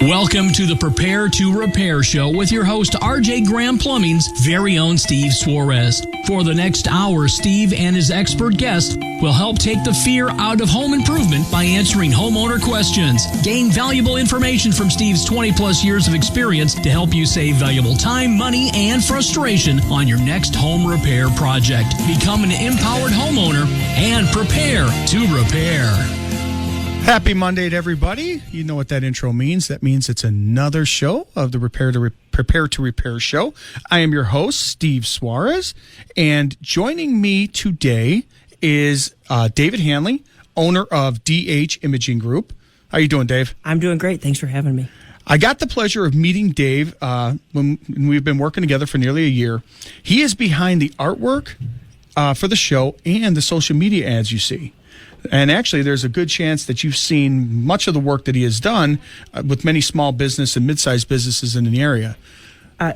Welcome to the Prepare to Repair Show with your host, RJ Graham Plumbing's very own Steve Suarez. For the next hour, Steve and his expert guest will help take the fear out of home improvement by answering homeowner questions. Gain valuable information from Steve's 20-plus years of experience to help you save valuable time, money, and frustration on your next home repair project. Become an empowered homeowner and prepare to repair. Happy Monday to everybody. You know what that intro means. That means it's another show of the Prepare to Repair show. I am your host, Steve Suarez, and joining me today is David Hanley, owner of DH Imaging Group. How you doing, Dave? I'm doing great. Thanks for having me. I got the pleasure of meeting Dave when we've been working together for nearly a year. He is behind the artwork for the show and the social media ads you see. And actually, there's a good chance that you've seen much of the work that he has done with many small business and mid-sized businesses in the area.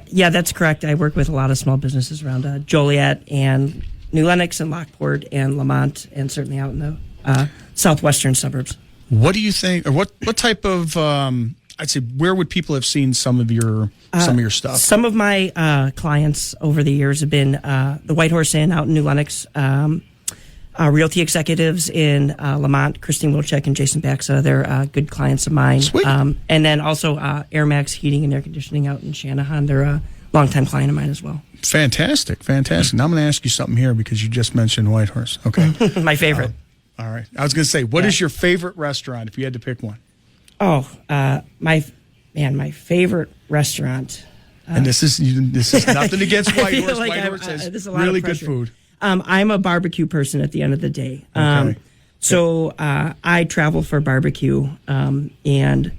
Yeah, that's correct. I work with a lot of small businesses around Joliet and New Lenox and Lockport and Lamont, and certainly out in the southwestern suburbs. What do you think, or what type of, I'd say, where would people have seen some of your stuff? Some of my clients over the years have been the White Horse Inn out in New Lenox, realty executives in Lamont, Christine Wilczek and Jason Baxa. They're good clients of mine. Sweet. And then also AirMax Heating and Air Conditioning out in Shanahan. They're a longtime client of mine as well. Fantastic. Now I'm going to ask you something here because you just mentioned White Horse. Okay. My favorite. All right. I was going to say, what is your favorite restaurant if you had to pick one? Oh, my favorite restaurant. And this is nothing against White Horse. Like White Horse has there's a lot really of good pressure. food. I'm a barbecue person at the end of the day. Okay. So I travel for barbecue, and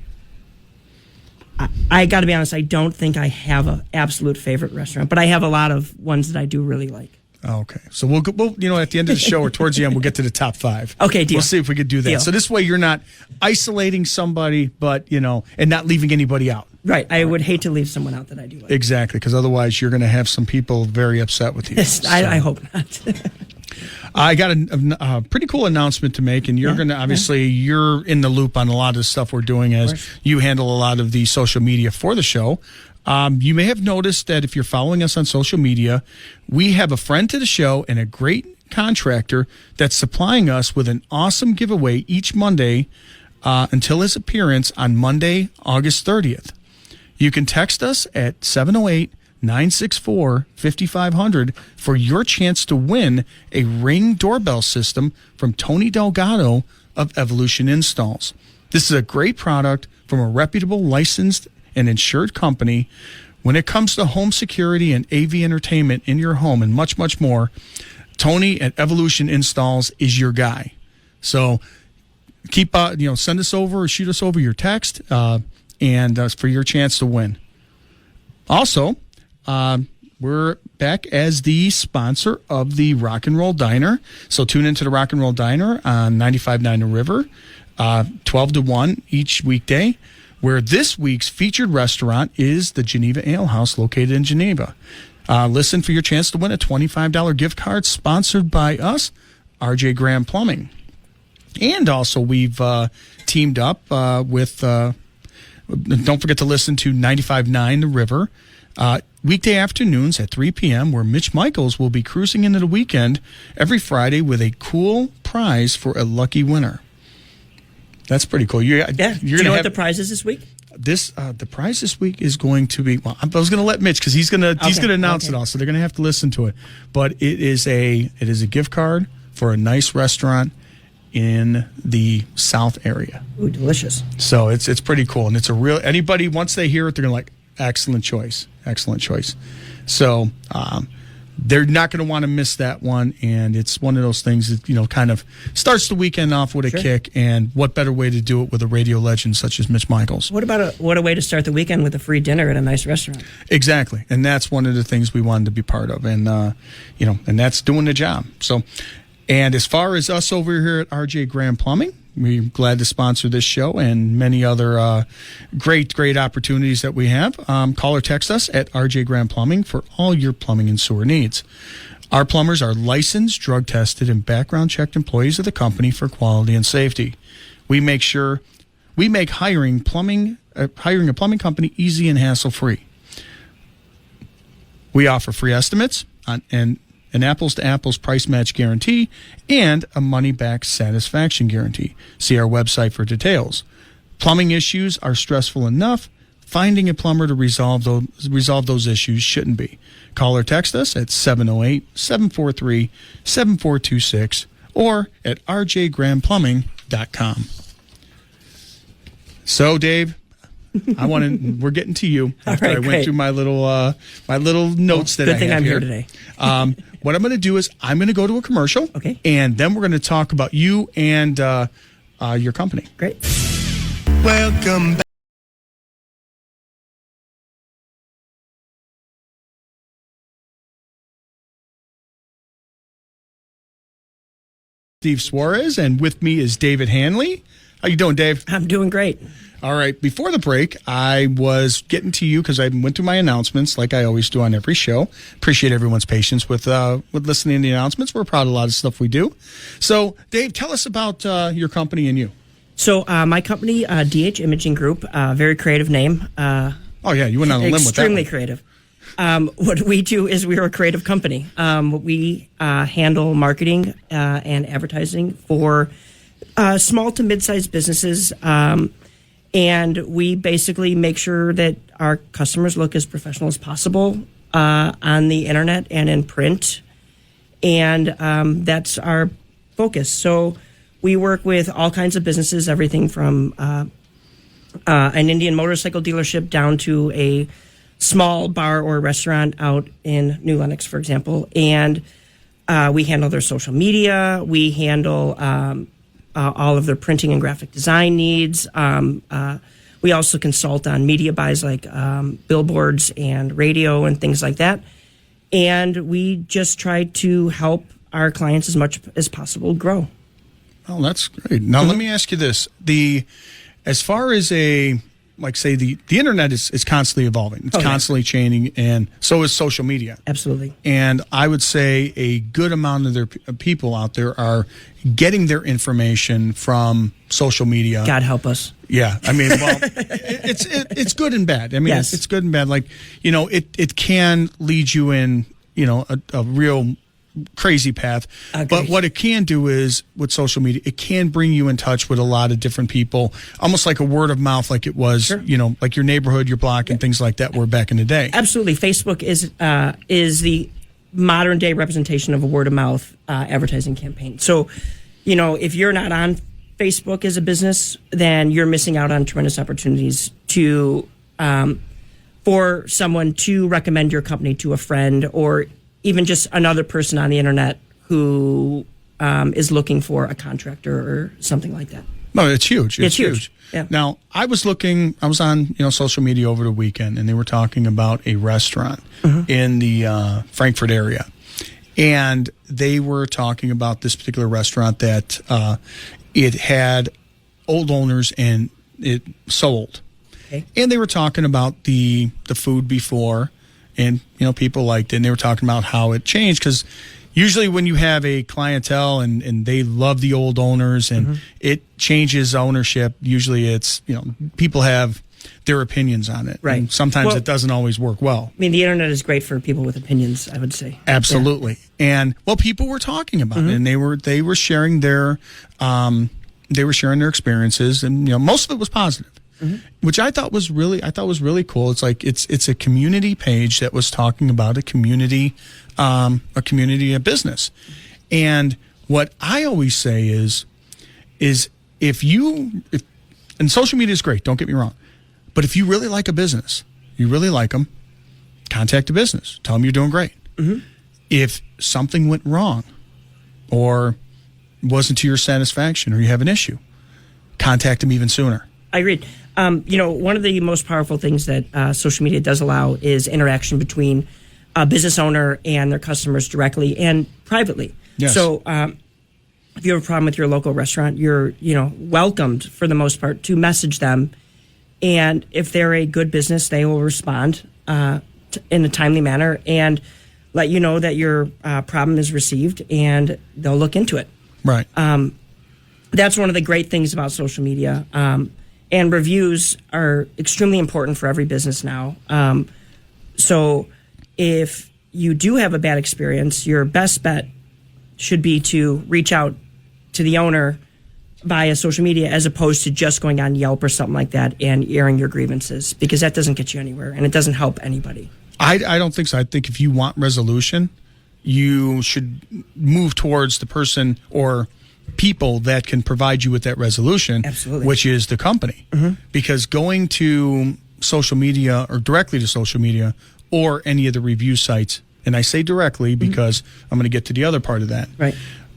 I got to be honest, I don't think I have an absolute favorite restaurant, but I have a lot of ones that I do really like. Okay. So we'll at the end of the show or towards the end, we'll get to the top 5. Okay, deal. We'll see if we could do that. Deal. So this way you're not isolating somebody, but, and not leaving anybody out. Right. I would hate to leave someone out that I do like. Exactly, because otherwise you're going to have some people very upset with you. I hope not. I got a pretty cool announcement to make, and you're going to, obviously, you're in the loop on a lot of the stuff we're doing as you handle a lot of the social media for the show. You may have noticed that if you're following us on social media, we have a friend to the show and a great contractor that's supplying us with an awesome giveaway each Monday until his appearance on Monday, August 30th. You can text us at 708-964-5500 for your chance to win a Ring Doorbell system from Tony Delgado of Evolution Installs. This is a great product from a reputable, licensed, and insured company. When it comes to home security and AV entertainment in your home and much, much more, Tony at Evolution Installs is your guy. So keep, send us over or shoot us over your text and for your chance to win. Also, we're back as the sponsor of the Rock and Roll Diner. So tune into the Rock and Roll Diner on 95.9 The River, 12 to 1 each weekday, where this week's featured restaurant is the Geneva Ale House located in Geneva. Listen for your chance to win a $25 gift card sponsored by us, RJ Graham Plumbing. And also we've teamed up with... don't forget to listen to 95.9 The River weekday afternoons at 3 p.m. where Mitch Michaels will be cruising into the weekend every Friday with a cool prize for a lucky winner. That's pretty cool. Do you know what the prize is this week? The prize this week is going to be. Well, I was going to let Mitch because he's going to announce it all, so they're going to have to listen to it. But it is a gift card for a nice restaurant in the South area. Ooh, delicious. So it's pretty cool, and it's a real. Anybody once they hear it, they're going to like excellent choice. So they're not going to want to miss that one, and it's one of those things that kind of starts the weekend off with a kick. And what better way to do it with a radio legend such as Mitch Michaels? What a way to start the weekend with a free dinner at a nice restaurant? Exactly, and that's one of the things we wanted to be part of, and and that's doing the job. So. And as far as us over here at RJ Graham Plumbing, we're glad to sponsor this show and many other great opportunities that we have. Call or text us at RJ Graham Plumbing for all your plumbing and sewer needs. Our plumbers are licensed, drug-tested, and background-checked employees of the company for quality and safety. We make hiring plumbing hiring a plumbing company easy and hassle-free. We offer free estimates and an apples-to-apples price match guarantee and a money-back satisfaction guarantee. See our website for details. Plumbing issues are stressful enough. Finding a plumber to resolve those issues shouldn't be. Call or text us at 708-743-7426 or at rjgrahamplumbing.com. So, Dave, we're getting to you after I went through my little notes that I have here. Good thing I'm here today. What I'm going to do is I'm going to go to a commercial, okay, and then we're going to talk about you and your company. Great. Welcome back. Steve Suarez, and with me is David Hanley. How you doing, Dave? I'm doing great. All right. Before the break, I was getting to you because I went through my announcements like I always do on every show. Appreciate everyone's patience with listening to the announcements. We're proud of a lot of stuff we do. So, Dave, tell us about your company and you. So, my company, DH Imaging Group, very creative name. Oh, yeah. You went on a limb with that. Extremely creative. What we do is we are a creative company. We handle marketing and advertising for small to mid-sized businesses, and we basically make sure that our customers look as professional as possible on the internet and in print, and that's our focus. So we work with all kinds of businesses, everything from an Indian motorcycle dealership down to a small bar or restaurant out in New Lenox, for example. And we handle their social media. We handle all of their printing and graphic design needs. We also consult on media buys like billboards and radio and things like that. And we just try to help our clients as much as possible grow. Oh, that's great. Now, let me ask you this. As far as the internet is constantly evolving. It's constantly changing, and so is social media. Absolutely. And I would say a good amount of their people out there are getting their information from social media. God help us. Yeah. I mean, well, it's good and bad. I mean, yes. It's good and bad. Like, it can lead you in, a real crazy path. But what it can do is with social media, it can bring you in touch with a lot of different people, almost like a word of mouth, like it was, sure, like your neighborhood, your block, and things like that were back in the day. Absolutely. Facebook is the modern day representation of a word of mouth advertising campaign. So, if you're not on Facebook as a business, then you're missing out on tremendous opportunities for someone to recommend your company to a friend or even just another person on the internet who is looking for a contractor or something like that. No, it's huge. It's huge. Yeah. Now, I was on social media over the weekend, and they were talking about a restaurant in the Frankfurt area. And they were talking about this particular restaurant that it had old owners and it sold. Okay. And they were talking about the food before, and people liked it, and they were talking about how it changed, because usually when you have a clientele and they love the old owners and it changes ownership, usually it's people have their opinions on it, right? And sometimes it doesn't always work well. I mean, the internet is great for people with opinions, I would say. Absolutely. Yeah. And people were talking about it, and they were sharing their experiences, and most of it was positive. Which I thought was really cool. It's like it's a community page that was talking about a community of business. And what I always say is and social media is great, don't get me wrong, but if you really like a business, you really like them, contact the business, tell them you're doing great. If something went wrong or wasn't to your satisfaction or you have an issue, contact them even sooner. I agreed. One of the most powerful things that social media does allow is interaction between a business owner and their customers directly and privately. Yes. So if you have a problem with your local restaurant, you're welcomed for the most part to message them, and if they're a good business, they will respond in a timely manner and let you know that your problem is received, and they'll look into it. Right. That's one of the great things about social media. And reviews are extremely important for every business now. So if you do have a bad experience, your best bet should be to reach out to the owner via social media as opposed to just going on Yelp or something like that and airing your grievances, because that doesn't get you anywhere and it doesn't help anybody. I don't think so. I think if you want resolution, you should move towards the person or people that can provide you with that resolution. Absolutely. Which is the company. Because going to social media or directly to social media or any of the review sites, and I say directly because I'm going to get to the other part of that. Right.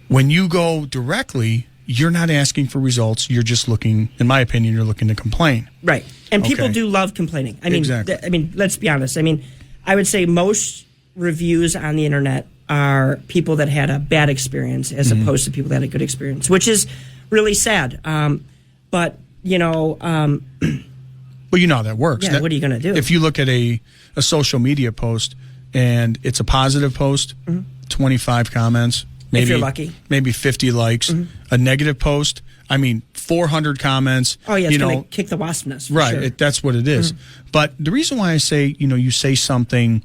When you go directly, you're not asking for results. You're just looking, in my opinion, you're looking to complain. Right. And people Okay. do love complaining. I mean, Exactly. let's be honest. I mean, I would say most reviews on the internet are people that had a bad experience as opposed to people that had a good experience, which is really sad. But, Well, you know how that works. Yeah, what are you gonna do? If you look at a social media post and it's a positive post, 25 comments, maybe If you're lucky. maybe 50 likes. A negative post, 400 comments. oh, yeah, it's going to kick the wasp nest. For Right, Sure. that's what it is. But the reason why I say, you say something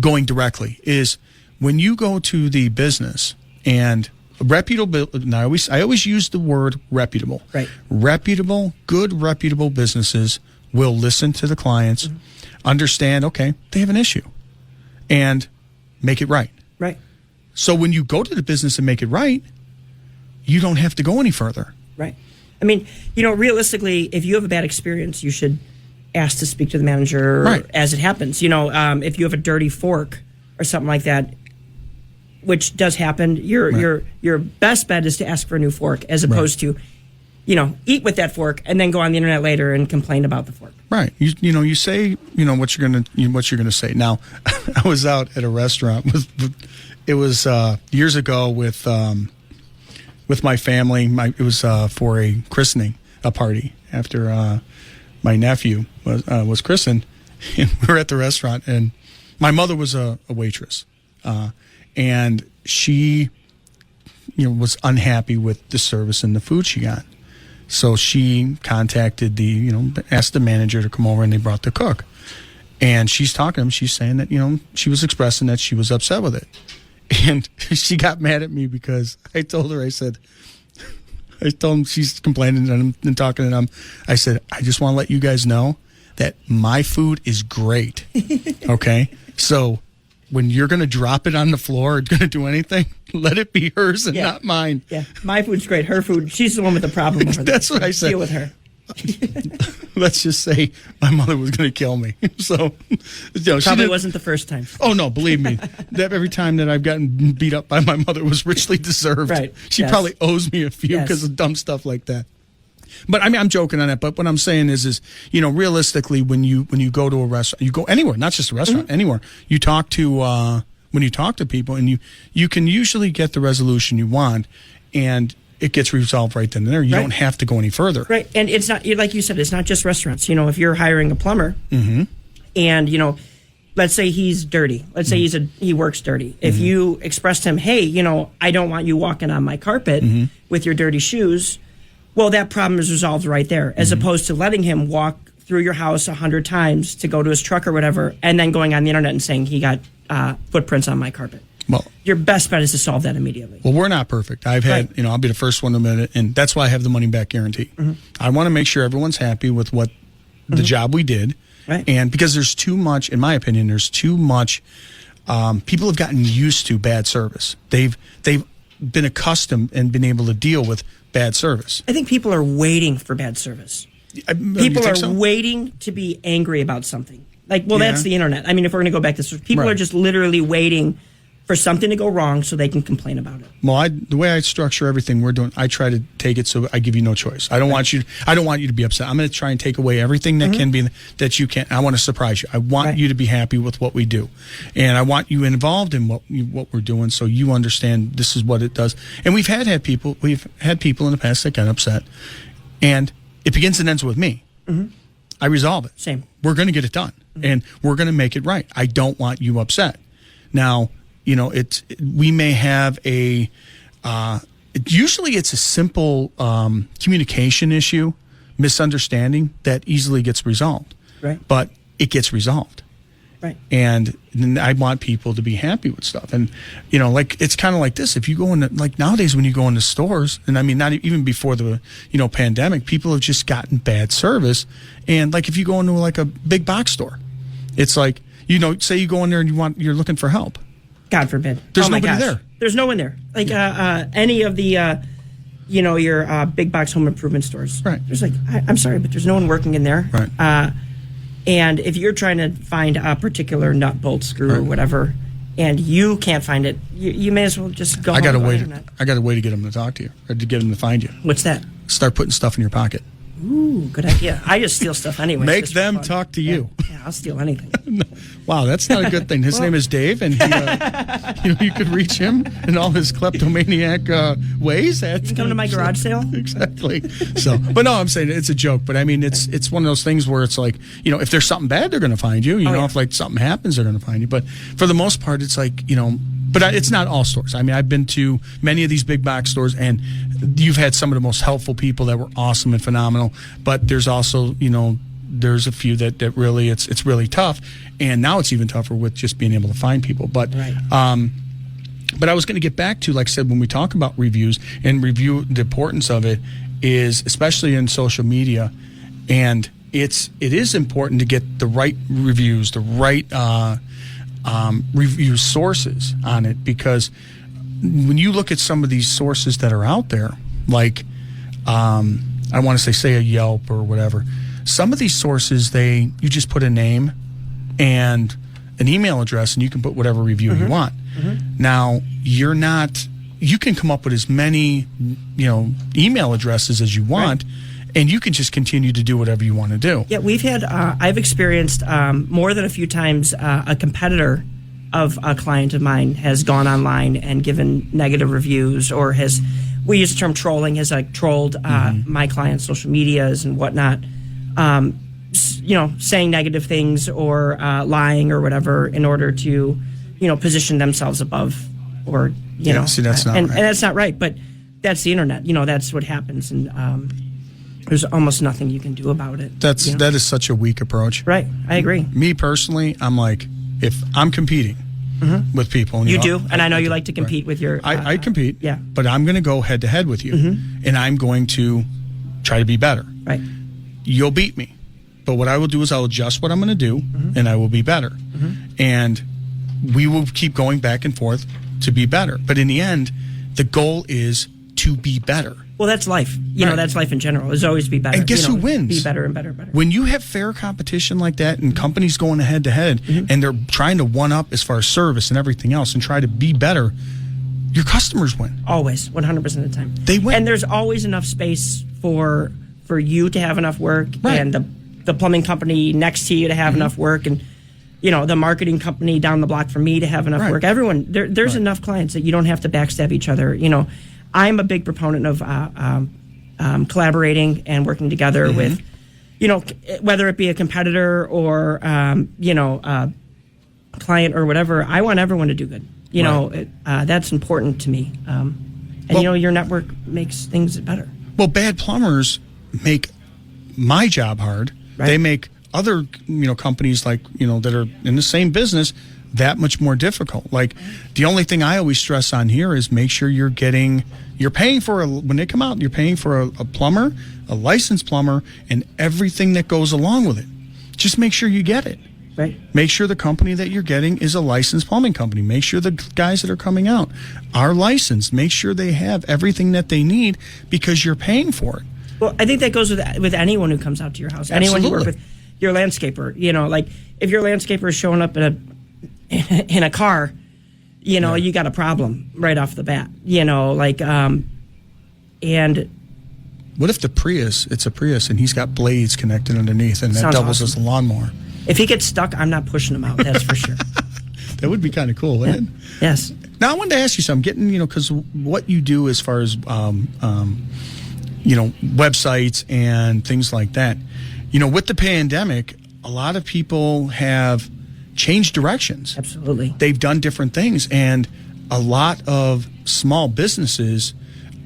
going directly is when you go to the business and reputable, and I always use the word reputable. Right. Good reputable businesses will listen to the clients, understand, okay, they have an issue, and make it right. Right. So when you go to the business and make it right, you don't have to go any further. Right. I mean, realistically, if you have a bad experience, you should ask to speak to the manager Right. as it happens. If you have a dirty fork or something like that, which does happen, your best bet is to ask for a new fork as opposed to, eat with that fork and then go on the internet later and complain about the fork. Right. You say what you're gonna say. Now, I was out at a restaurant. It was years ago with my family. It was for a christening, a party after my nephew was christened. And we were at the restaurant, and my mother was a waitress, and she, was unhappy with the service and the food she got. So she contacted asked the manager to come over, and they brought the cook. And she's talking to him. She's saying that, she was expressing that she was upset with it. And she got mad at me because I told her, I told him she's complaining and talking to him. I said, I just want to let you guys know that my food is great. Okay? So when you're going to drop it on the floor or going to do anything, let it be hers and not mine. Yeah, my food's great. Her food, she's the one with the problem over there. That's what I said. Deal with her. Let's just say my mother was going to kill me. So, she Probably wasn't the first time. Oh, no, believe me. That every time that I've gotten beat up by my mother was richly deserved. Right. She Yes. probably owes me a few Yes. because of dumb stuff like that. But I'm joking on that. But what I'm saying is realistically, when you go to a restaurant, you go anywhere, not just a restaurant, anywhere. You talk to when you talk to people, and you can usually get the resolution you want, and it gets resolved right then and there. You don't have to go any further. Right, and it's not, like you said, it's not just restaurants. If you're hiring a plumber, and let's say he's dirty. Let's say he works dirty. If you express to him, hey, I don't want you walking on my carpet with your dirty shoes. Well, that problem is resolved right there, as opposed to letting him walk through your house 100 times to go to his truck or whatever, and then going on the internet and saying he got footprints on my carpet. Well, your best bet is to solve that immediately. Well, we're not perfect. I've had, I'll be the first one to admit it, and that's why I have the money back guarantee. I want to make sure everyone's happy with what the job we did, and because there's too much, in my opinion, there's too much. People have gotten used to bad service. They've been accustomed and been able to deal with bad service. I think people are waiting for bad service. People are waiting to be angry about something. That's the internet. I mean, if we're going to go back to this, people are just literally waiting for something to go wrong so they can complain about it. Well, the way I structure everything we're doing, I try to take it so I give you no choice. I don't want you to be upset. I'm going to try and take away everything that can be that you can't. I want to surprise you. I want you to be happy with what we do, and I want you involved in what we're doing so you understand this is what it does. And we've had people in the past that got upset, and it begins and ends with me. I resolve it. Same. We're going to get it done, and we're going to make it right. I don't want you upset. Now, we may have usually it's a simple communication issue misunderstanding that easily gets resolved. Right. But it gets resolved. Right. And I want people to be happy with stuff. And, like, it's kind of like this. If you go into, like, nowadays when you go into stores, and I mean, not even before the, pandemic, people have just gotten bad service. And, like, if you go into, like, a big box store, it's like, say you go in there and you're looking for help. God forbid. There's my nobody gosh. there. There's no one there. Like, any of the, your big box home improvement stores. Right. There's like, I'm sorry, but there's no one working in there. Right. And if you're trying to find a particular nut, bolt, screw, or whatever, and you can't find it, you may as well just go. I got a home way and to. I got a way to get them to talk to you, or to get them to find you. What's that? Start putting stuff in your pocket. Ooh, good idea. I just steal stuff anyway. Make them talk to you. Yeah, I'll steal anything. Wow, that's not a good thing. His name is Dave, and he, you could reach him in all his kleptomaniac ways. You can come to my garage sale. Exactly. So, but no, I'm saying it's a joke. But I mean, it's one of those things where it's like, if there's something bad, they're going to find you. If like something happens, they're going to find you. But for the most part, it's like, but it's not all stores. I mean, I've been to many of these big box stores, and you've had some of the most helpful people that were awesome and phenomenal. But there's also, there's a few that really it's really tough, and now it's even tougher with just being able to find people. But right. But I was going to get back to, like I said, when we talk about reviews and review, the importance of it is, especially in social media, and it is important to get the right reviews, the right review sources on it, because when you look at some of these sources that are out there, like I want to say a Yelp or whatever, some of these sources, you just put a name and an email address, and you can put whatever review you want. Now, you can come up with as many email addresses as you want, and you can just continue to do whatever you want to do. Yeah, we've had, I've experienced more than a few times a competitor of a client of mine has gone online and given negative reviews, or we use the term trolling, has trolled my clients' social medias and whatnot, saying negative things or lying or whatever in order to, position themselves above, or, see, that's not and, right. And that's not right, but that's the internet, that's what happens. And, there's almost nothing you can do about it. That is such a weak approach. Right, I agree. Me personally, I'm like, if I'm competing with people, you do, and I know you like to compete with your. I compete, yeah. But I'm going to go head to head with you, and I'm going to try to be better. Right. You'll beat me, but what I will do is I'll adjust what I'm going to do, and I will be better, and we will keep going back and forth to be better. But in the end, the goal is to be better. Well, that's life. That's life in general. Is always be better. And guess who wins? Be better and better and better. When you have fair competition like that, and companies going head to head, and they're trying to one up as far as service and everything else, and try to be better, your customers win. Always, 100% of the time. They win. And there's always enough space for you to have enough work, and the plumbing company next to you to have enough work, and the marketing company down the block from me to have enough work. Everyone, there's enough clients that you don't have to backstab each other. I'm a big proponent of collaborating and working together with, whether it be a competitor or, a client or whatever. I want everyone to do good. That's important to me. Your network makes things better. Well, bad plumbers make my job hard. Right. They make other, companies like, that are in the same business that much more difficult. Like, the only thing I always stress on here is make sure you're paying for when they come out, you're paying for a plumber, a licensed plumber, and everything that goes along with it. Just make sure you get it. Right. Make sure the company that you're getting is a licensed plumbing company. Make sure the guys that are coming out are licensed. Make sure they have everything that they need, because you're paying for it. Well, I think that goes with anyone who comes out to your house. Absolutely. Anyone you work with, your landscaper. Like, if your landscaper is showing up in a car, you got a problem right off the bat. And what if it's a Prius, and he's got blades connected underneath, and that doubles as a lawnmower? If he gets stuck, I'm not pushing him out. That's for sure. That would be kind of cool, wouldn't it? Yes. Now, I wanted to ask you something. Because what you do as far as websites and things like that. With the pandemic, a lot of people have changed directions. Absolutely. They've done different things, and a lot of small businesses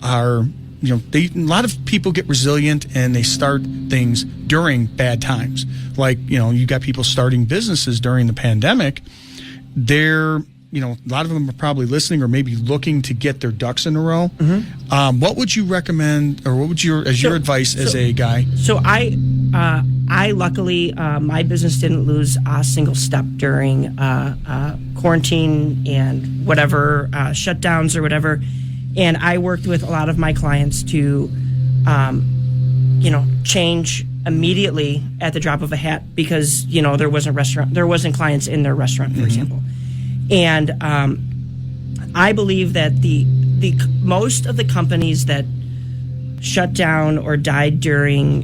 are a lot of people get resilient and they start things during bad times. Like, you got people starting businesses during the pandemic. They're, a lot of them are probably listening or maybe looking to get their ducks in a row. Mm-hmm. What would you recommend, or what would your advice as a guy? So I luckily, my business didn't lose a single step during quarantine and whatever, shutdowns or whatever. And I worked with a lot of my clients to, change immediately at the drop of a hat because, there wasn't clients in their restaurant, for example. And I believe that the most of the companies that shut down or died during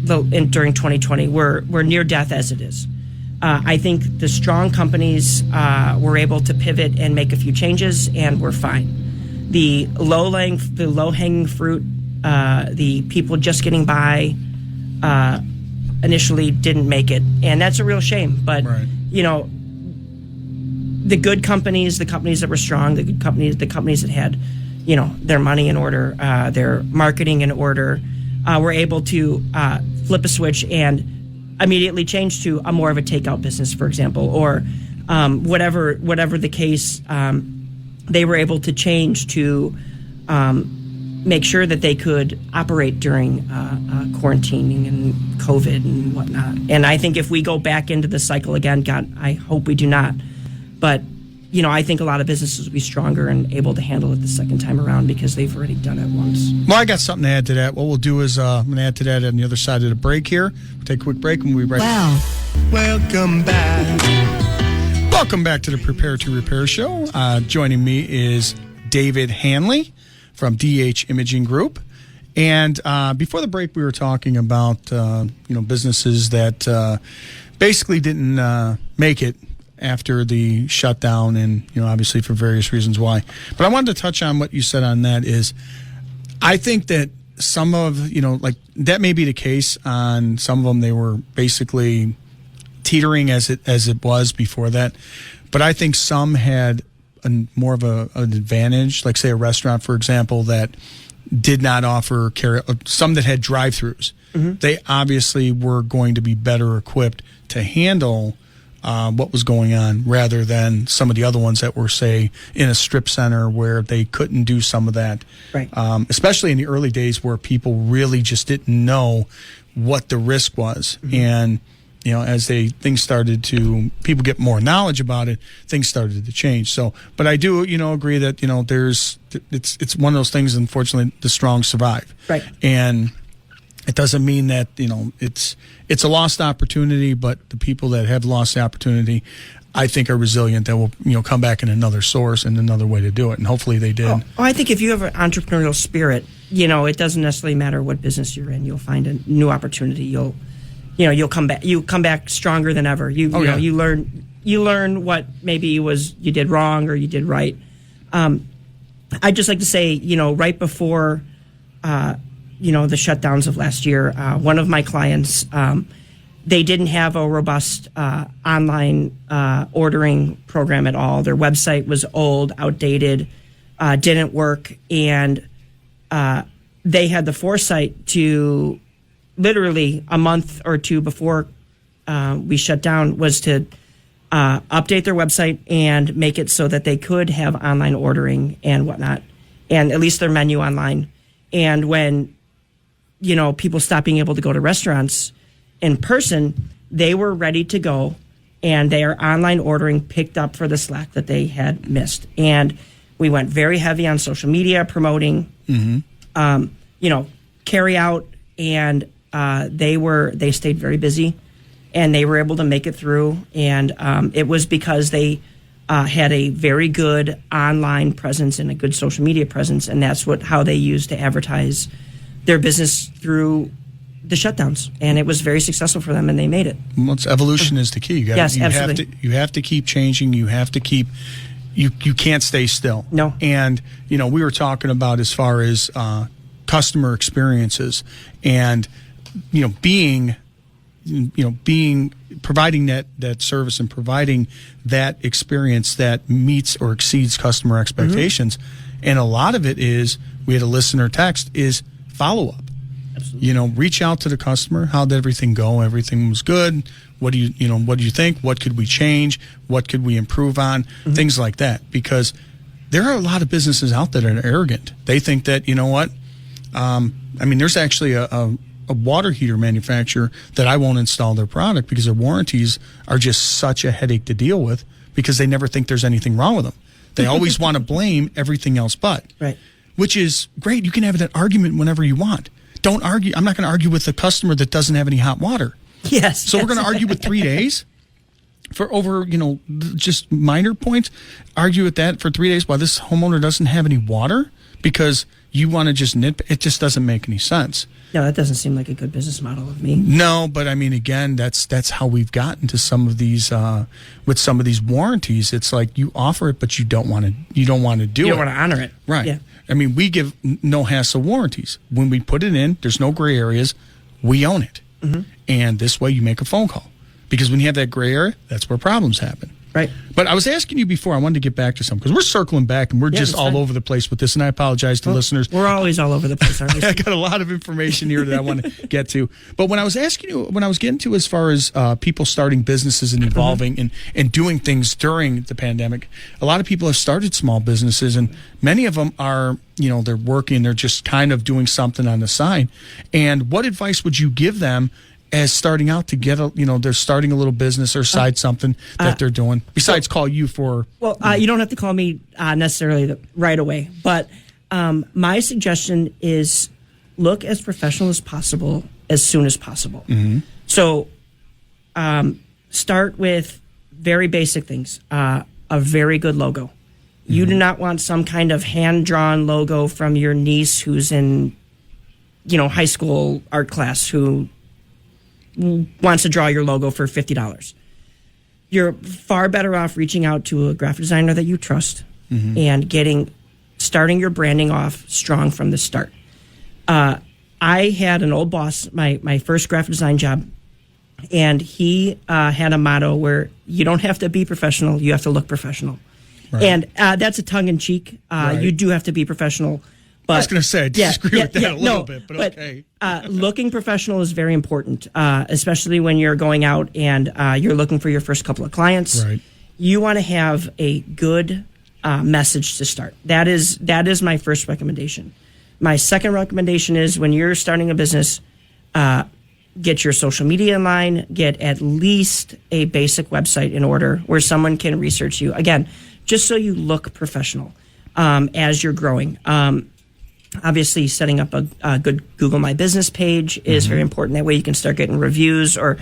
2020 were near death as it is. I think the strong companies were able to pivot and make a few changes, and we're fine. The low-hanging fruit, the people just getting by, initially didn't make it, and that's a real shame. But right. The good companies, the companies that were strong, the companies that had, their money in order, their marketing in order, were able to flip a switch and immediately change to a more of a takeout business, for example, or whatever the case. They were able to change to make sure that they could operate during quarantining and COVID and whatnot. And I think if we go back into the cycle again, God, I hope we do not. But, I think a lot of businesses will be stronger and able to handle it the second time around because they've already done it once. Well, I got something to add to that. What we'll do is I'm going to add to that on the other side of the break here. We'll take a quick break and we'll be right back. Welcome back. Welcome back to the Prepare to Repair Show. Joining me is David Hanley from DH Imaging Group. And before the break, we were talking about, businesses that basically didn't make it after the shutdown and, obviously for various reasons why. But I wanted to touch on what you said on that is I think that some of, that may be the case on some of them. They were basically teetering as it was before that. But I think some had more of an advantage, like say a restaurant, for example, that did not offer some that had drive-thrus. Mm-hmm. They obviously were going to be better equipped to handle what was going on rather than some of the other ones that were, say, in a strip center where they couldn't do some of that. Right. Especially in the early days where people really just didn't know what the risk was. Mm-hmm. And, as things started to, people get more knowledge about it, things started to change. So, but I do, agree that, it's one of those things, unfortunately, the strong survive. Right. And it doesn't mean that, it's a lost opportunity, but the people that have lost the opportunity, I think, are resilient that will, come back in another source and another way to do it. And hopefully they did. Oh, I think if you have an entrepreneurial spirit, it doesn't necessarily matter what business you're in. You'll find a new opportunity. You'll come back. You come back stronger than ever. You learn what maybe you did wrong or you did right. I'd just like to say, right before, the shutdowns of last year, one of my clients, they didn't have a robust online ordering program at all. Their website was old, outdated, didn't work, and they had the foresight to literally a month or two before we shut down was to update their website and make it so that they could have online ordering and whatnot, and at least their menu online. And when people stopped being able to go to restaurants in person, they were ready to go, and their online ordering picked up for the slack that they had missed. And we went very heavy on social media promoting, carry out, and they stayed very busy, and they were able to make it through. And it was because they had a very good online presence and a good social media presence, and that's how they used to advertise their business through the shutdowns, and it was very successful for them, and they made it. Well, evolution is the key. Absolutely. You have to keep changing. You have to keep. You can't stay still. No. And we were talking about as far as customer experiences, and being providing that service and providing that experience that meets or exceeds customer expectations. Mm-hmm. And a lot of it is we had a listener text, is follow up. Absolutely. You know, reach out to the customer. How did everything go? Everything was good. What do you think? What could we change? What could we improve on? Things like that. Because there are a lot of businesses out there that are arrogant. They think that, you know what? There's actually a water heater manufacturer that I won't install their product because their warranties are just such a headache to deal with because they never think there's anything wrong with them. They always want to blame everything else but. Right. Which is great. You can have that argument whenever you want. Don't argue. I'm not going to argue with a customer that doesn't have any hot water. Yes. So we're going to argue with 3 days for over, just minor points. Argue with that for 3 days while this homeowner doesn't have any water because you want to just nitpick. It just doesn't make any sense. No, that doesn't seem like a good business model of me. No, but again, that's how we've gotten to some of these with some of these warranties. It's like you offer it, but you don't want to do it. You don't want to honor it, right? Yeah. We give no hassle warranties. When we put it in, there's no gray areas. We own it, and this way you make a phone call because when you have that gray area, that's where problems happen. Right. But I was asking you before, I wanted to get back to something because we're circling back and we're just all over the place with this, and I apologize to listeners. We're always all over the place, aren't we? I got a lot of information here that I want to get to. But when I was getting to as far as people starting businesses and evolving and doing things during the pandemic, a lot of people have started small businesses, and many of them are, they're working, they're just kind of doing something on the side. And what advice would you give them as starting out to get they're starting a little business or side something that they're doing besides call you for? Well, you don't have to call me necessarily right away, but my suggestion is look as professional as possible as soon as possible. So start with very basic things, a very good logo. You do not want some kind of hand-drawn logo from your niece who's in, high school art class who wants to draw your logo for $50. You're far better off reaching out to a graphic designer that you trust and starting your branding off strong from the start. I had an old boss, my first graphic design job, and he had a motto where you don't have to be professional, you have to look professional. Right. And that's a tongue-in-cheek. Right. You do have to be professional. But, I was going to say, I disagree with that a little bit, but okay. Looking professional is very important, especially when you're going out and you're looking for your first couple of clients. Right. You want to have a good message to start. That is my first recommendation. My second recommendation is when you're starting a business, get your social media in line, get at least a basic website in order where someone can research you. Again, just so you look professional as you're growing. Obviously, setting up a good Google My Business page is very important. That way you can start getting reviews or,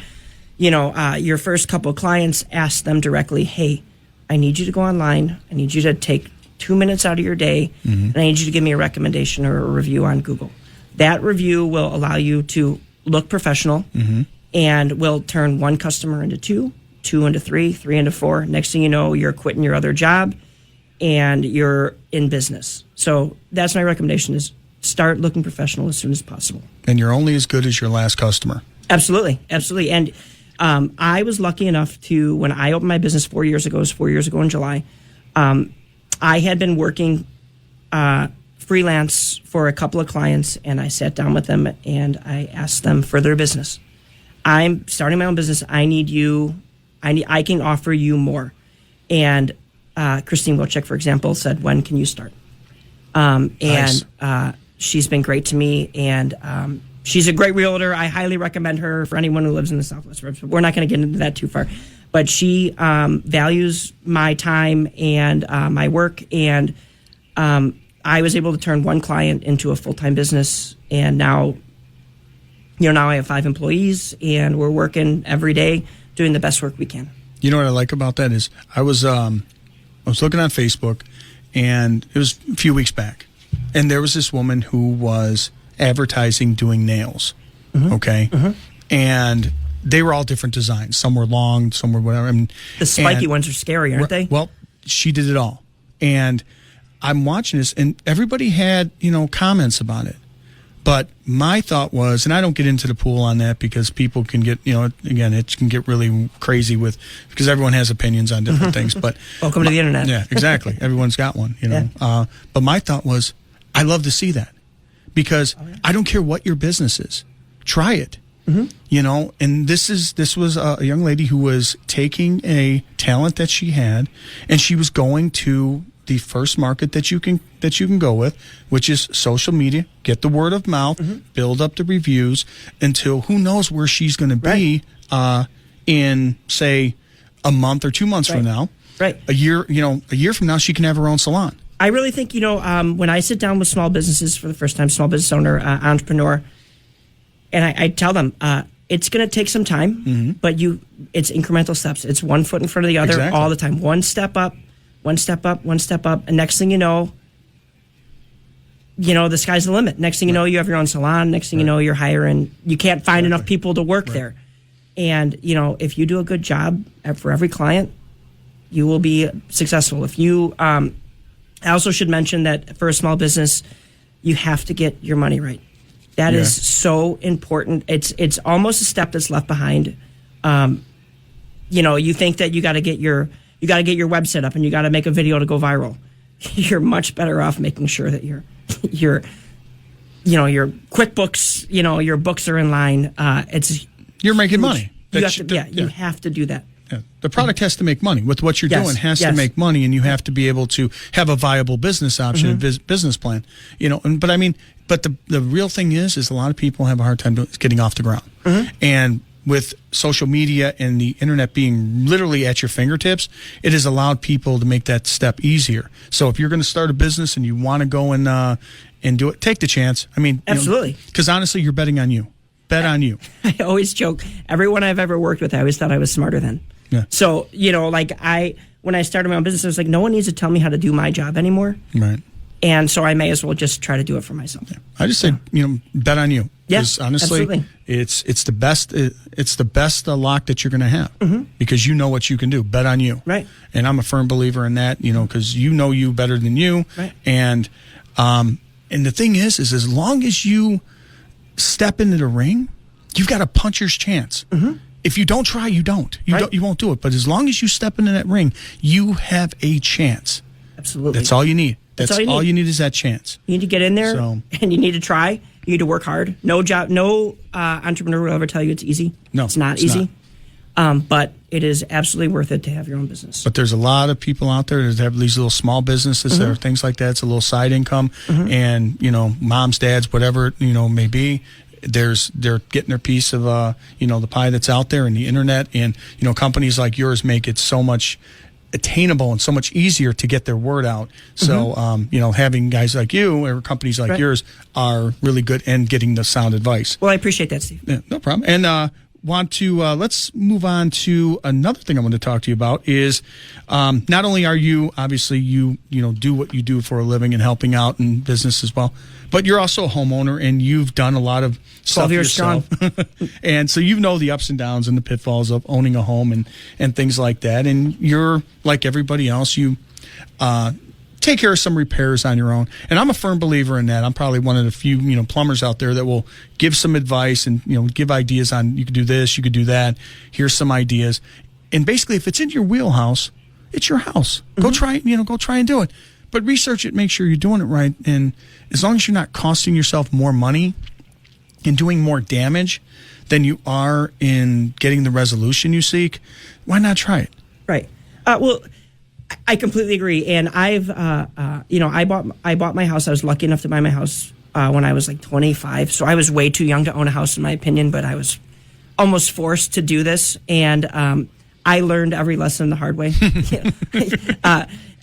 your first couple of clients, ask them directly, hey, I need you to go online. I need you to take 2 minutes out of your day, and I need you to give me a recommendation or a review on Google. That review will allow you to look professional and will turn one customer into two into three into four. Next thing you know, you're quitting your other job and you're in business. So that's my recommendation is start looking professional as soon as possible. And you're only as good as your last customer. Absolutely. And I was lucky enough to, when I opened my business 4 years ago, it was 4 years ago in July, I had been working freelance for a couple of clients, and I sat down with them and I asked them for their business. I'm starting my own business. I need you. I can offer you more. And Christine Wilczek, for example, said, when can you start? Nice. And she's been great to me, and she's a great realtor. I highly recommend her for anyone who lives in the Southwest Suburbs. But we're not going to get into that too far. But she values my time and my work, and I was able to turn one client into a full-time business, and now I have 5 employees, and we're working every day doing the best work we can. You know what I like about that is I was looking on Facebook, and it was a few weeks back, and there was this woman who was advertising doing nails, okay? And they were all different designs. Some were long, some were whatever. The spiky ones are scary, aren't they? Well, she did it all. And I'm watching this, and everybody had, comments about it. But my thought was, and I don't get into the pool on that because people can get, again, it can get really crazy because everyone has opinions on different things. But welcome to the internet. Yeah, exactly. Everyone's got one, But my thought was, I love to see that because I don't care what your business is. Try it. You know, and this was a young lady who was taking a talent that she had, and she was going to the first market that you can go with, which is social media. Get the word of mouth, build up the reviews until who knows where she's going to be in say a month or 2 months from now. Right. A year from now, she can have her own salon. I really think, when I sit down with small businesses for the first time, small business owner, entrepreneur, and I tell them it's going to take some time, but it's incremental steps. It's one foot in front of the other all the time. One step up, one step up, one step up, and next thing you know, the sky's the limit. Next thing you know, you have your own salon. Next thing you know, you're hiring. You can't find enough people to work there. And, if you do a good job for every client, you will be successful. If you, I also should mention that for a small business, you have to get your money right. That is so important. It's almost a step that's left behind. You think that you got to get your website up and you got to make a video to go viral. You're much better off making sure that your QuickBooks, your books are in line. You're making money. You have to do that. Yeah. The product has to make money. With what you're doing has to make money, and you have to be able to have a viable business option, business plan. But the real thing is a lot of people have a hard time getting off the ground. And with social media and the internet being literally at your fingertips, it has allowed people to make that step easier. So if you're going to start a business and you want to go and do it, take the chance. Absolutely. Because honestly, you're betting on you. Bet on you. I always joke. Everyone I've ever worked with, I always thought I was smarter than. Yeah. So, when I started my own business, I was like, no one needs to tell me how to do my job anymore. Right. And so I may as well just try to do it for myself. Yeah. I just say, bet on you. Yes, honestly, absolutely. It's the best. It's the best lock that you're going to have because you know what you can do. Bet on you. Right. And I'm a firm believer in that. Because you know you better than you. Right. And the thing is as long as you step into the ring, you've got a puncher's chance. If you don't try, you don't. You won't do it. But as long as you step into that ring, you have a chance. Absolutely. That's all you need. That's all you need is that chance. You need to get in there, and you need to try. You need to work hard. No entrepreneur will ever tell you it's easy. No, it's not easy. But it is absolutely worth it to have your own business. But there's a lot of people out there that have these little small businesses that are things like that. It's a little side income, and moms, dads, whatever it may be. They're getting their piece of the pie that's out there in the internet, and companies like yours make it so much attainable and so much easier to get their word out. So having guys like you or companies like yours are really good and getting the sound advice. Well, I appreciate that, Steve. Yeah, no problem. And want to let's move on to another thing I want to talk to you about is not only are you obviously you do what you do for a living and helping out in business as well, but you're also a homeowner and you've done a lot of stuff yourself. And so the ups and downs and the pitfalls of owning a home and things like that. And you're like everybody else, you take care of some repairs on your own. And I'm a firm believer in that. I'm probably one of the few, plumbers out there that will give some advice and, give ideas on you could do this, you could do that. Here's some ideas. And basically, if it's in your wheelhouse, it's your house. Go try and do it. But research it, make sure you're doing it right. And as long as you're not costing yourself more money and doing more damage than you are in getting the resolution you seek, why not try it? Right. Well, I completely agree. And I've, I bought my house. I was lucky enough to buy my house when I was like 25. So I was way too young to own a house, in my opinion. But I was almost forced to do this, and I learned every lesson the hard way.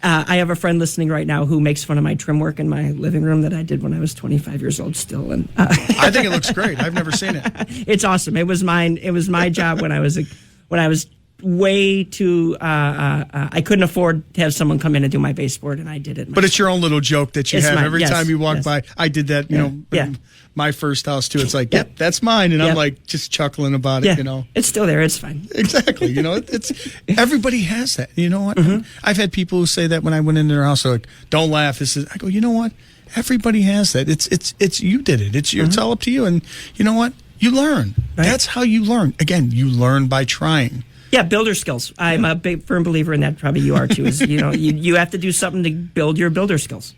I have a friend listening right now who makes fun of my trim work in my living room that I did when I was 25 years old still. And I think it looks great. I've never seen it. It's awesome. It was mine. It was my job when I was way too I couldn't afford to have someone come in and do my baseboard, and I did it myself. But it's your own little joke that you have every time you walk by. I did that, my first house too. It's like, yep, that's mine, and I'm like just chuckling about it, It's still there. It's fine. Exactly. It's everybody has that. You know what? I've had people who say that when I went into their house, they're like, don't laugh. I go, you know what? Everybody has that. It's you did it. It's all up to you, and you know what? You learn. Right. That's how you learn. Again, you learn by trying. Yeah, builder skills. I'm a big firm believer in that. Probably you are too. Is you have to do something to build your builder skills.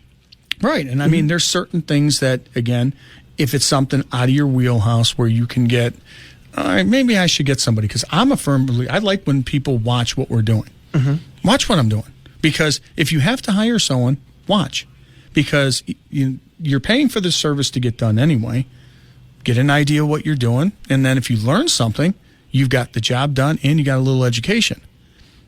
Right. And I mean, there's certain things that, again, if it's something out of your wheelhouse where you can get, all right, maybe I should get somebody, because I'm a firm believer. I like when people watch what we're doing. Watch what I'm doing. Because if you have to hire someone, watch. Because you're paying for this service to get done anyway. Get an idea of what you're doing. And then if you learn something, you've got the job done and you got a little education.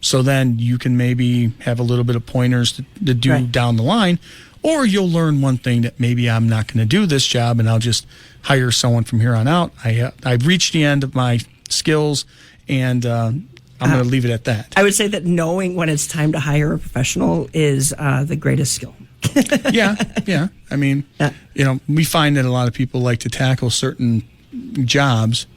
So then you can maybe have a little bit of pointers to do down the line. Or you'll learn one thing that maybe I'm not going to do this job and I'll just hire someone from here on out. I've reached the end of my skills, and I'm going to leave it at that. I would say that knowing when it's time to hire a professional is the greatest skill. Yeah. I mean, we find that a lot of people like to tackle certain jobs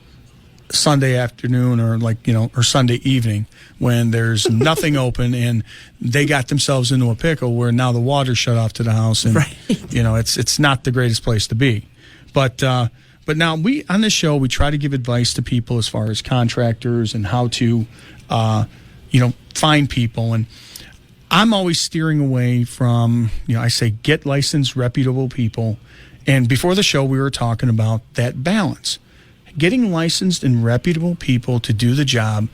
Sunday afternoon or Sunday evening when there's nothing open and they got themselves into a pickle where now the water's shut off to the house, and it's not the greatest place to be. But now we on this show we try to give advice to people as far as contractors and how to find people, and I'm always steering away from I say get licensed, reputable people. And before the show we were talking about that balance. Getting licensed and reputable people to do the job,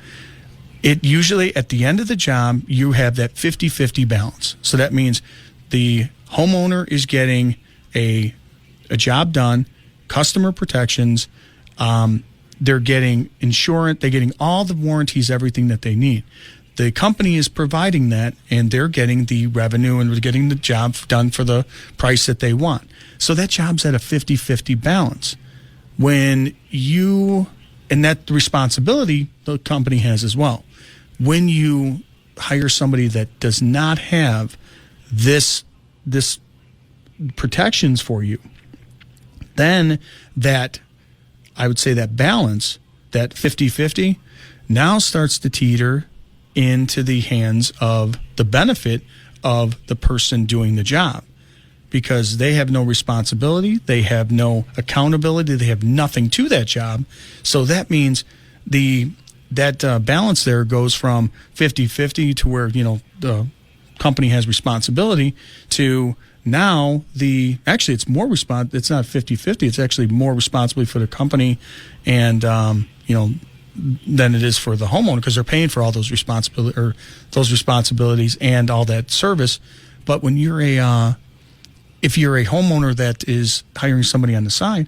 it usually, at the end of the job, you have that 50-50 balance. So that means the homeowner is getting a job done, customer protections, they're getting insurance, they're getting all the warranties, everything that they need. The company is providing that, and they're getting the revenue and getting the job done for the price that they want. So that job's at a 50-50 balance. When and that responsibility the company has as well. When you hire somebody that does not have this protections for you, then that, I would say that balance, that 50-50, now starts to teeter into the hands of the benefit of the person doing the job. Because they have no responsibility, they have no accountability, they have nothing to that job. So that means that balance there goes from 50-50 to where the company has responsibility to now it's it's not 50-50, it's actually more responsibility for the company and than it is for the homeowner, because they're paying for all those responsibilities and all that service. But when you're if you're a homeowner that is hiring somebody on the side,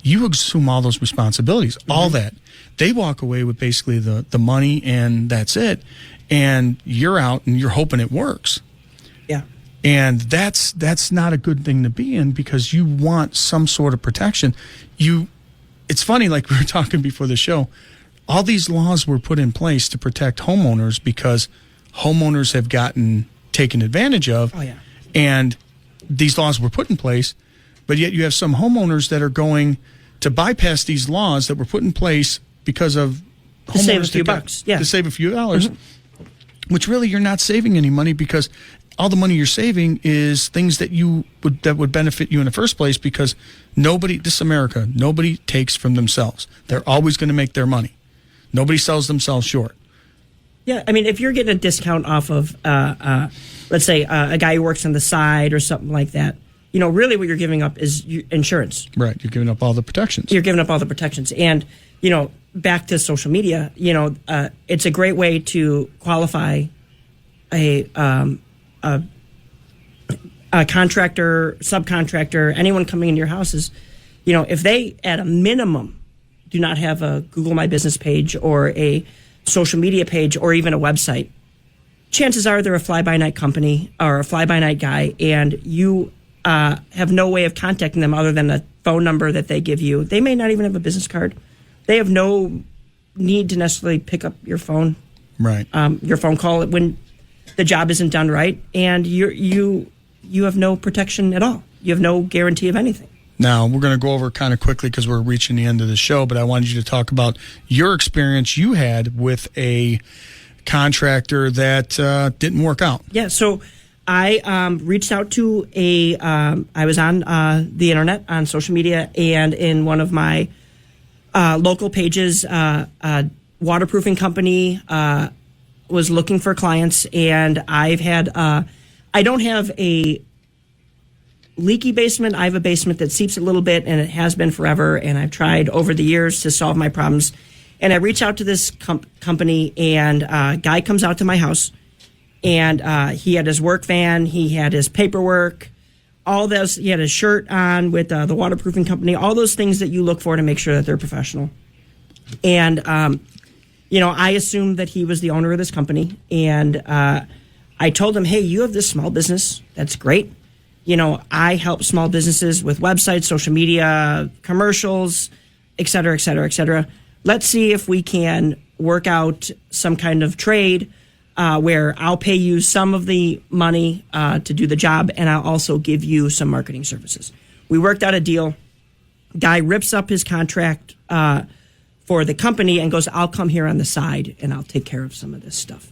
you assume all those responsibilities, all that. They walk away with basically the money, and that's it. And you're out and you're hoping it works. Yeah. And that's not a good thing to be in, because you want some sort of protection. It's funny, like we were talking before the show, all these laws were put in place to protect homeowners because homeowners have gotten taken advantage of. Oh, yeah. And these laws were put in place, but yet you have some homeowners that are going to bypass these laws that were put in place because of to save a few bucks, to save a few dollars, which really you're not saving any money, because all the money you're saving is things that would benefit you in the first place, because this is America, nobody takes from themselves. They're always going to make their money. Nobody sells themselves short. Yeah, I mean, if you're getting a discount off of, let's say, a guy who works on the side or something like that, really what you're giving up is insurance. Right, you're giving up all the protections. You're giving up all the protections. And, back to social media, it's a great way to qualify a contractor, subcontractor, anyone coming into your houses. If they, at a minimum, do not have a Google My Business page or a social media page or even a website, chances are they're a fly-by-night company or a fly-by-night guy, and you have no way of contacting them other than a phone number that they give you. They may not even have a business card. They have no need to necessarily pick up your phone, right? Your phone call when the job isn't done right, and you have no protection at all. You have no guarantee of anything. Now, we're going to go over kind of quickly because we're reaching the end of the show, but I wanted you to talk about your experience you had with a contractor that didn't work out. Yeah, so I reached out to I was on the internet, on social media, and in one of my local pages, waterproofing company was looking for clients, and I've had, I don't have a leaky basement. I have a basement that seeps a little bit, and it has been forever. And I've tried over the years to solve my problems. And I reach out to this company, and a guy comes out to my house, and he had his work van, he had his paperwork, all those. He had his shirt on with the waterproofing company, all those things that you look for to make sure that they're professional. And I assumed that he was the owner of this company, and I told him, hey, you have this small business. That's great. I help small businesses with websites, social media, commercials, et cetera, et cetera, et cetera. Let's see if we can work out some kind of trade where I'll pay you some of the money to do the job, and I'll also give you some marketing services. We worked out a deal. Guy rips up his contract for the company and goes, I'll come here on the side, and I'll take care of some of this stuff.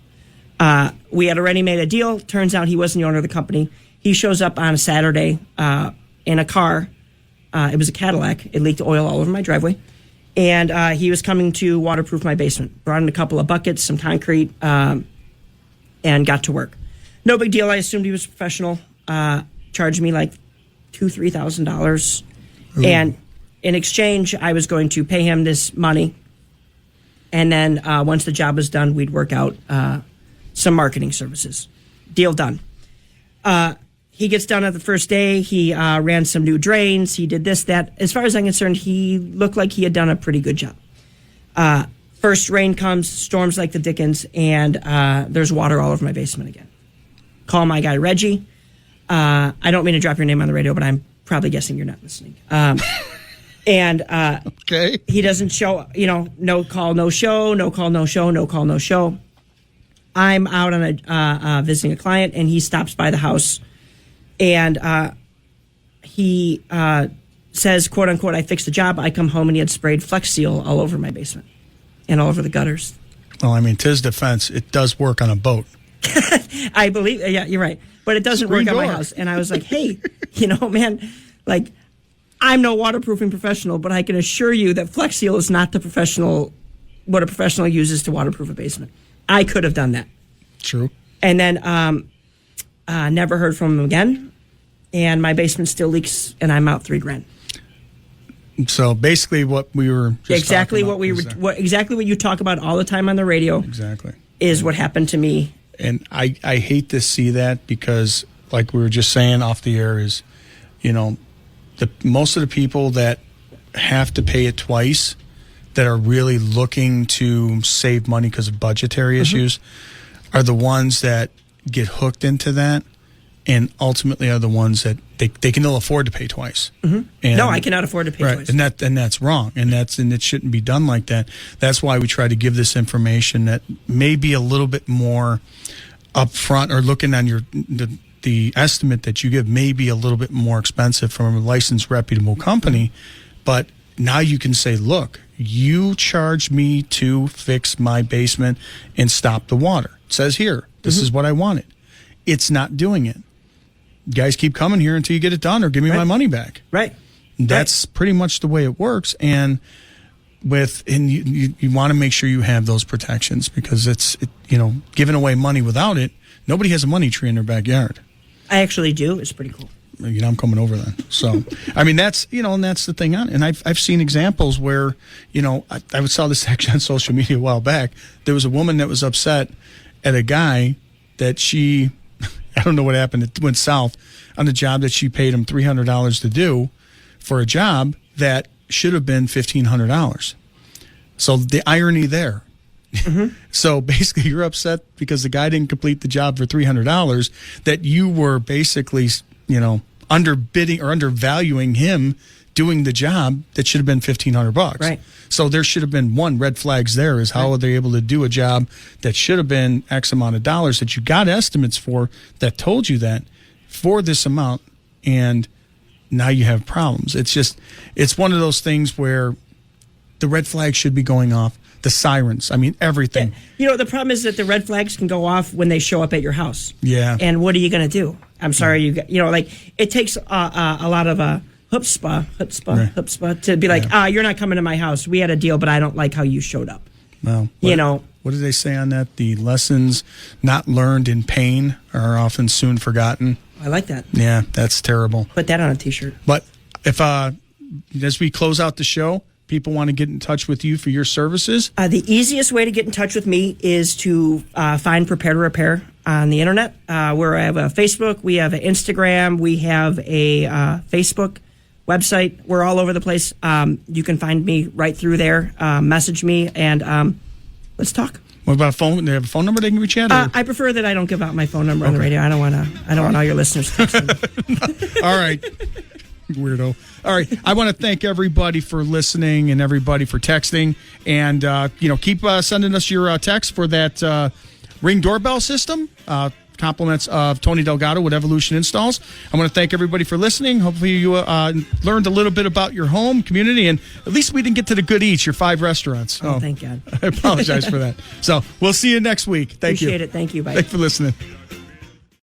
We had already made a deal. Turns out he wasn't the owner of the company. He shows up on a Saturday in a car. It was a Cadillac. It leaked oil all over my driveway. And he was coming to waterproof my basement. Brought in a couple of buckets, some concrete, and got to work. No big deal. I assumed he was professional. Charged me like $2,000-$3,000. And in exchange, I was going to pay him this money. And then once the job was done, we'd work out some marketing services. Deal done. He gets done at the first day. He ran some new drains. He did this, that. As far as I'm concerned, he looked like he had done a pretty good job. First rain comes, storms like the Dickens, and there's water all over my basement again. Call my guy, Reggie. I don't mean to drop your name on the radio, but I'm probably guessing you're not listening. And okay. He doesn't show, no call, no show, no call, no show, no call, no show. I'm out on visiting a client, and he stops by the house, and he says, quote unquote, I fixed the job. I come home, and he had sprayed Flex Seal all over my basement and all over the gutters. Well, I mean, to his defense, it does work on a boat. I believe, yeah, you're right. But it doesn't work at my house. And I was like, hey, man, like, I'm no waterproofing professional, but I can assure you that Flex Seal is not what a professional uses to waterproof a basement. I could have done that. True. And then never heard from him again. And my basement still leaks, and I'm out $3,000. So basically, what we were just exactly what you talk about all the time on the radio. Exactly is what happened to me. And I hate to see that because, like we were just saying off the air, is most of the people that have to pay it twice, that are really looking to save money because of budgetary issues, are the ones that get hooked into that, and ultimately are the ones that they can ill afford to pay twice. And, no, I cannot afford to pay twice. And that's wrong, and it shouldn't be done like that. That's why we try to give this information that may be a little bit more upfront, or looking on the estimate that you give may be a little bit more expensive from a licensed, reputable company, but now you can say, look, you charged me to fix my basement and stop the water. It says here, this is what I wanted. It's not doing it. You guys keep coming here until you get it done, or give me my money back. Right. That's pretty much the way it works. And you want to make sure you have those protections, because giving away money without it, nobody has a money tree in their backyard. I actually do. It's pretty cool. I'm coming over then. So, I mean, that's, and that's the thing on it. And I've seen examples where, I saw this actually on social media a while back. There was a woman that was upset at a guy that I don't know what happened. It went south on a job that she paid him $300 to do for a job that should have been $1,500. So the irony there. So basically, you're upset because the guy didn't complete the job for $300, that you were basically, underbidding or undervaluing him doing the job that should have been $1,500. Right. So there should have been red flags there, is how are they able to do a job that should have been X amount of dollars, that you got estimates for that told you that for this amount, and now you have problems. It's one of those things where the red flags should be going off. The sirens, I mean, everything. Yeah. The problem is that the red flags can go off when they show up at your house. Yeah. And what are you going to do? I'm sorry, it takes a lot of chutzpah to be like, you're not coming to my house. We had a deal, but I don't like how you showed up. Well, what do they say on that? The lessons not learned in pain are often soon forgotten. I like that. Yeah, that's terrible. Put that on a T-shirt. But if as we close out the show, people want to get in touch with you for your services. The easiest way to get in touch with me is to find Prepare to Repair on the internet. Where I have a Facebook, we have an Instagram, we have a Facebook website. We're all over the place. You can find me right through there. Message me and let's talk. What about a phone? Do they have a phone number they can reach out? I prefer that I don't give out my phone number on the radio. I don't want all your listeners texting. All right. Weirdo. All right. I want to thank everybody for listening and everybody for texting. And, keep sending us your text for that Ring Doorbell system. Compliments of Tony Delgado with Evolution Installs. I want to thank everybody for listening. Hopefully you learned a little bit about your home, community, and at least we didn't get to the good eats, your 5 restaurants. Oh, thank God. I apologize for that. So we'll see you next week. Thank you. Appreciate it. Thank you. Bye. Thanks for listening.